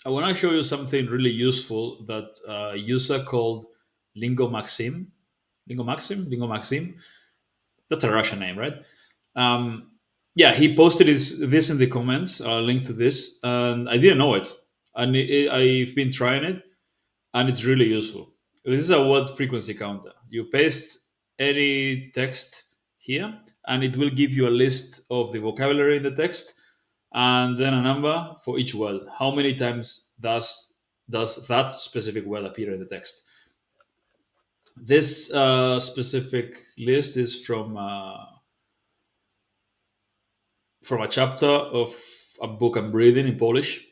I want to show you something really useful that a user called Lingo Maxim. Lingo Maxim? Lingo Maxim? That's a Russian name, right? Um, yeah, he posted this in the comments. I'll link to this, and I didn't know it, and I've been trying it, and it's really useful. This is a word frequency counter. You paste any text here, and it will give you a list of the vocabulary in the text, and then a number for each word. How many times does that specific word appear in the text? This specific list is from a chapter of a book I'm reading in Polish.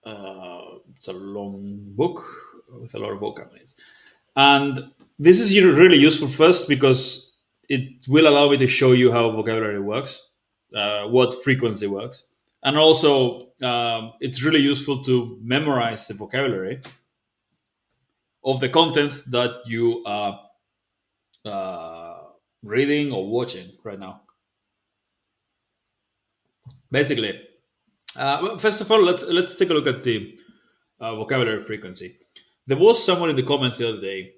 It's a long book with a lot of vocab in it. And this is really useful first because it will allow me to show you how vocabulary works, what frequency works. And also, it's really useful to memorize the vocabulary of the content that you are uh, reading or watching right now. Basically, well, first of all, let's take a look at the vocabulary frequency. There was someone in the comments the other day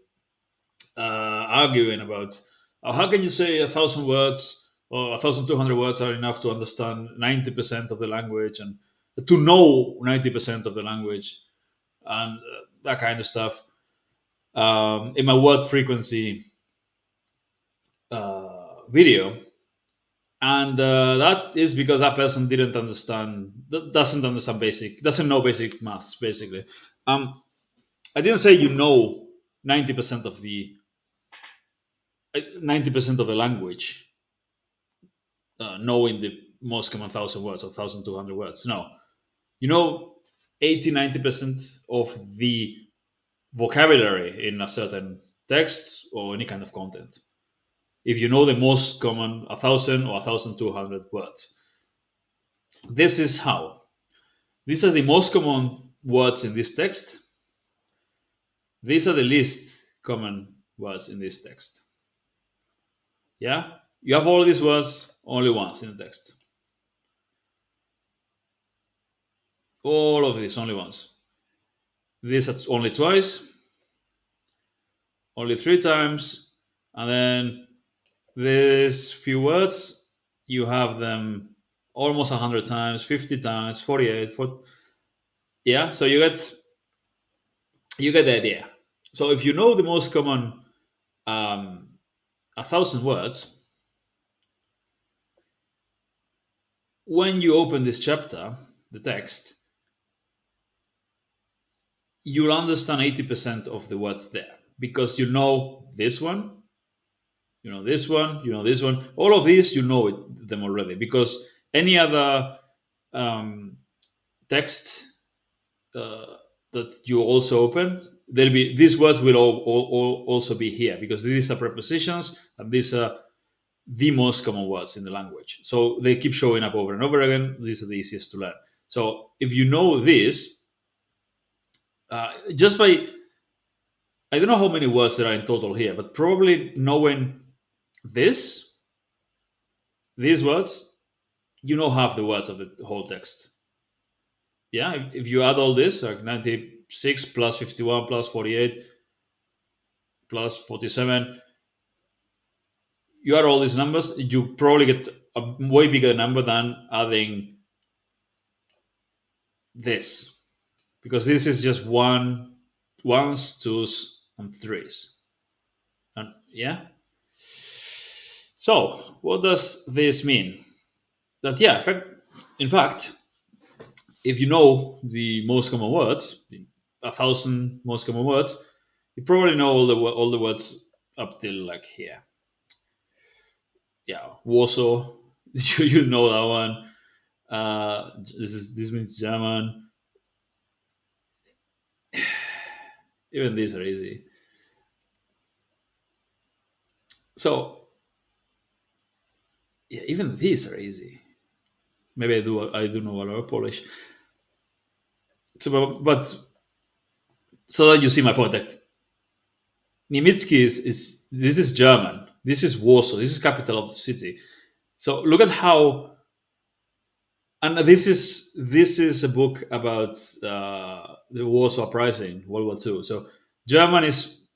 arguing about how can you say 1,000 words or 1,200 words are enough to understand 90% of the language and to know 90% of the language and that kind of stuff. In my word frequency video, and that is because that person doesn't understand doesn't know basic maths basically. I didn't say you know 90% of the 90% of the language, knowing the most common 1,000 words or 1,200 words. No, you know 80-90% of the vocabulary in a certain text or any kind of content. If you know the most common 1,000 or 1,200 words, this is how. These are the most common words in this text. These are the least common words in this text. Yeah, you have all these words only once in the text. All of these only once. This only twice, only three times, and then these few words you have them almost 100 times, 50 times, 48. Yeah, so you get the idea. So if you know the most common 1,000 words, when you open this chapter, the text, you'll understand 80% of the words there because you know this one, you know this one, you know this one. All of these, you know them already because any other um, text uh, that you also open, there'll be these words will also be here because these are prepositions and these are the most common words in the language. So they keep showing up over and over again. These are the easiest to learn. So if you know this, just by I don't know how many words there are in total here, but probably knowing this, these words, you know half the words of the whole text. Yeah, if you add all this, like 96 plus 51 plus 48 plus 47, you add all these numbers, you probably get a way bigger number than adding this, because this is just ones, twos, and threes. And yeah, so what does this mean? That yeah, in fact, if you know the most common words, 1,000 most common words, you probably know all the words up till like here. Yeah, Warsaw, you know that one. This means German. Even these are easy. So yeah, even these are easy. Maybe I do know a lot of Polish. So, but so that you see my point, like Niemiecki is this is German. This is Warsaw. This is capital of the city. So look at how And this is a book about the Warsaw Uprising, World War II. So German is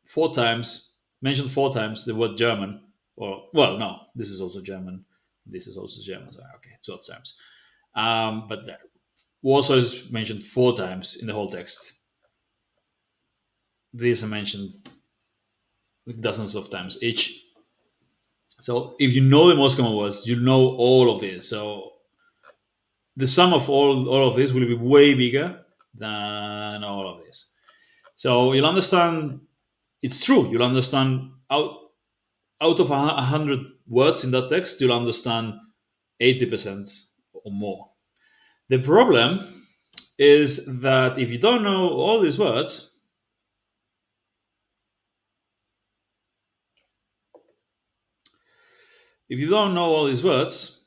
four times mentioned, four times the word German. Or well, no, this is also German. This is also German. So, okay, 12 times. But there, Warsaw is mentioned four times in the whole text. These are mentioned dozens of times each. So if you know the most common words, you know all of this. So the sum of all of this will be way bigger than all of this. So you'll understand. It's true. You'll understand out of 100 words in that text, you'll understand 80% or more. The problem is that if you don't know all these words, if you don't know all these words,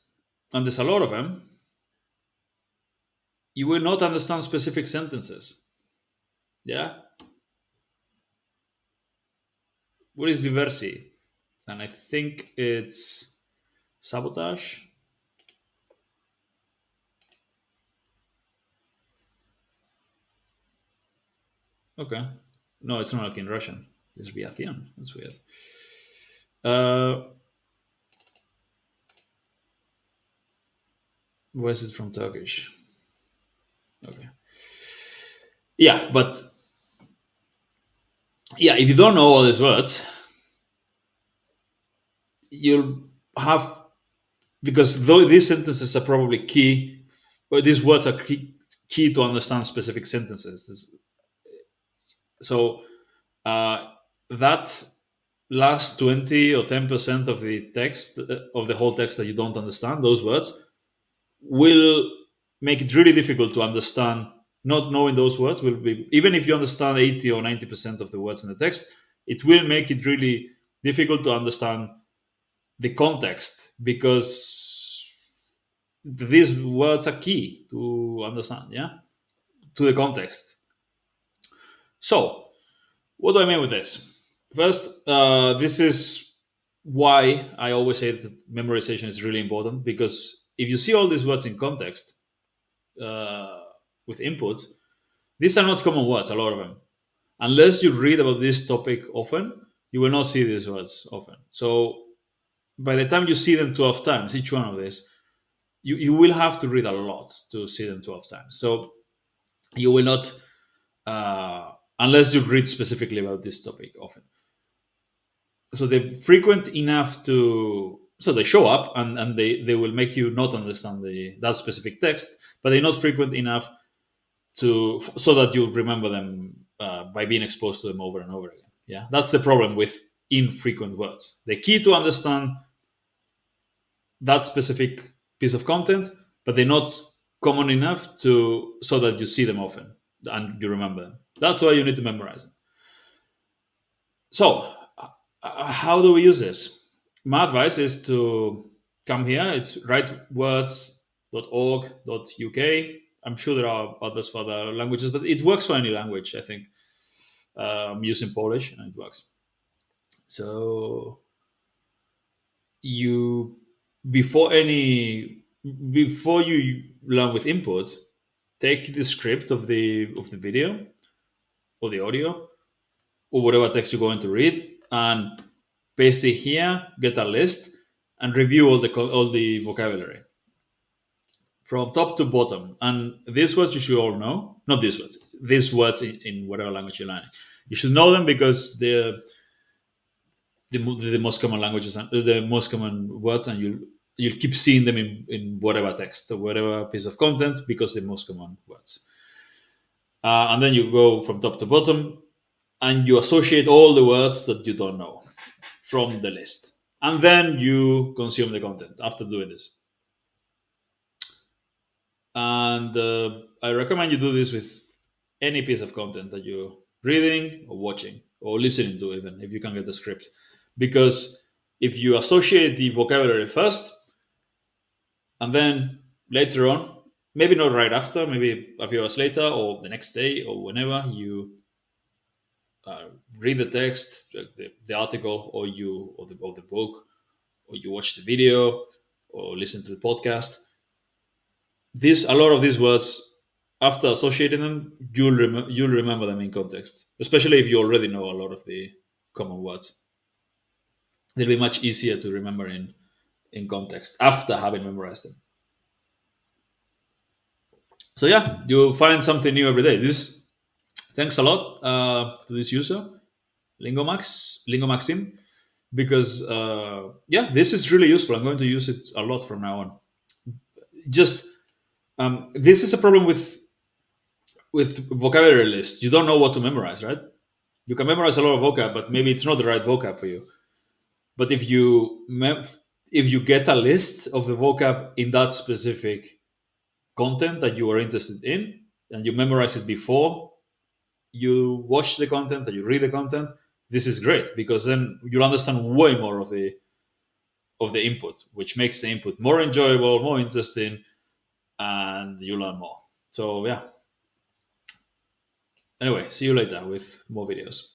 and there's a lot of them, you will not understand specific sentences. Yeah. What is diversity? And I think it's sabotage. Okay. No, it's not like in Russian. This be Athian. That's weird. Uh, where is it from Turkish? Okay. Yeah, but yeah, if you don't know all these words, you'll have, because though these sentences are probably key, or these words are key to understand specific sentences. So uh, that last 20 or 10% of the text, of the whole text that you don't understand, those words will make it really difficult to understand. Not knowing those words will be, even if you understand 80 or 90% of the words in the text, it will make it really difficult to understand the context, because these words are key to understand, yeah, to the context. So what do I mean with this? First, this is why I always say that memorization is really important, because if you see all these words in context, uh, with input, these are not common words, a lot of them. Unless you read about this topic often, you will not see these words often. So by the time you see them 12 times, each one of these, you will have to read a lot to see them 12 times. So you will not, unless you read specifically about this topic often. So they're frequent enough to, so they show up, and they will make you not understand that specific text, but they're not frequent enough so that you remember them by being exposed to them over and over again. Yeah, that's the problem with infrequent words. The key to understand that specific piece of content, but they're not common enough to so that you see them often and you remember them. That's why you need to memorize them. So, how do we use this? My advice is to come here. It's writewords.org.uk. I'm sure there are others for other languages, but it works for any language, I think. I'm using Polish and it works. So you before any before you learn with input, take the script of the video or the audio or whatever text you're going to read and paste it here, get a list, and review all the vocabulary from top to bottom. And these words you should all know. Not these words in whatever language you're learning. You should know them because they're the most common languages and the most common words, and you'll keep seeing them in whatever text or whatever piece of content because they're most common words. And then you go from top to bottom and you associate all the words that you don't know from the list. And then you consume the content after doing this. And I recommend you do this with any piece of content that you're reading or watching or listening to, even if you can get the script. Because if you associate the vocabulary first and then later on, maybe not right after, maybe a few hours later or the next day or whenever you uh, read the text, like the article, or the book, or you watch the video or listen to the podcast, This a lot of these words, after associating them, you'll remember them in context, especially if you already know a lot of the common words. They'll be much easier to remember in context after having memorized them. So yeah, you'll find something new every day. This Thanks a lot to this user, Lingomaxim, because yeah, this is really useful. I'm going to use it a lot from now on. Just this is a problem with vocabulary lists. You don't know what to memorize, right? You can memorize a lot of vocab, but maybe it's not the right vocab for you. But if you get a list of the vocab in that specific content that you are interested in, and you memorize it before you watch the content and you read the content, this is great because then you'll understand way more of the input, which makes the input more enjoyable, more interesting, and you learn more. So yeah. Anyway, see you later with more videos.